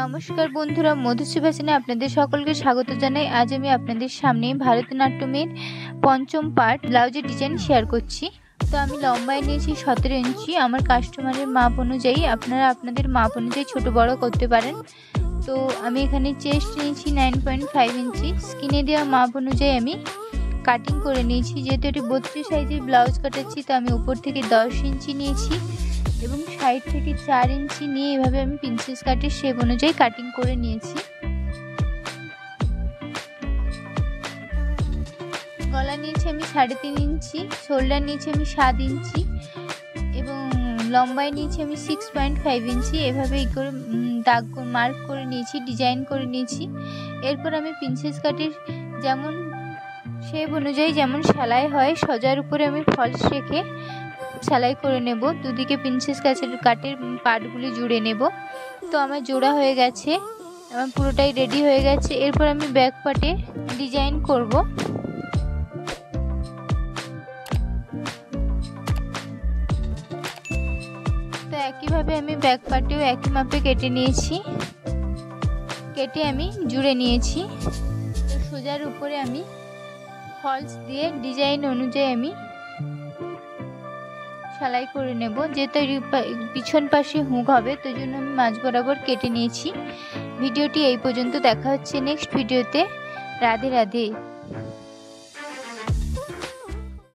নমস্কার বন্ধুরা, মধুশ্রী ফ্যাশনে আপনাদের সকলকে স্বাগত জানাই। আজ আমি আপনাদের সামনে ভারতনাট্যমের পঞ্চম পার্ট ব্লাউজের ডিজাইন শেয়ার করছি। তো আমি লম্বায় নিয়েছি 17 ইঞ্চি। আমার কাস্টমারের মাপ অনুযায়ী আপনারা আপনাদের মাপ অনুযায়ী ছোট বড় করতে পারেন। তো আমি এখানে চেস্ট নিয়েছি 9.5 ইঞ্চি। স্কিনে দেওয়া মাপ অনুযায়ী আমি কাটিং করে নিয়েছি। যেহেতু এটি 32 সাইজের ব্লাউজ কাটাচ্ছি, তো আমি উপর থেকে 10 ইঞ্চি নিয়েছি এবং সাইড থেকে 4 ইঞ্চি নিয়ে এভাবে আমি প্রিন্সেস কাটের শেপ অনুযায়ী কাটিং করে নিয়েছি। গলা নিয়েছি আমি 3.5 ইঞ্চি, শোল্ডার নিয়েছি আমি 7 ইঞ্চি এবং লম্বায় নিয়েছি আমি 6.5 ইঞ্চি। এভাবে করে দাগ মার্ক করে নিয়েছি, ডিজাইন করে নিয়েছি। এরপর আমি প্রিন্সেস কাটের যেমন শেপ অনুযায়ী যেমন সেলাই হয়, সজার উপরে আমি ফলস রেখে সেলাই করে নেব। দুদিকে প্রিন্সেস কাটের পার্টগুলি জুড়ে নেব। তো আমার জোড়া হয়ে গেছে, আমার পুরোটাই রেডি হয়ে গেছে। এরপর আমি ব্যাক পার্টে ডিজাইন করব। তো একইভাবে আমি ব্যাক পার্টেও একই মাপে কেটে নিয়েছি, কেটে আমি জুড়ে নিয়েছি। তো সোজার উপরে আমি ফলস দিয়ে ডিজাইন অনুযায়ী আমি সেলাই করে নেব। যেহেতু পিছন পাশে হুক হবে, তো জন্য আমি মাঝ বরাবর কেটে নিয়েছি। ভিডিওটি এই পর্যন্ত, দেখা হচ্ছে নেক্সট ভিডিওতে। রাধে রাধে।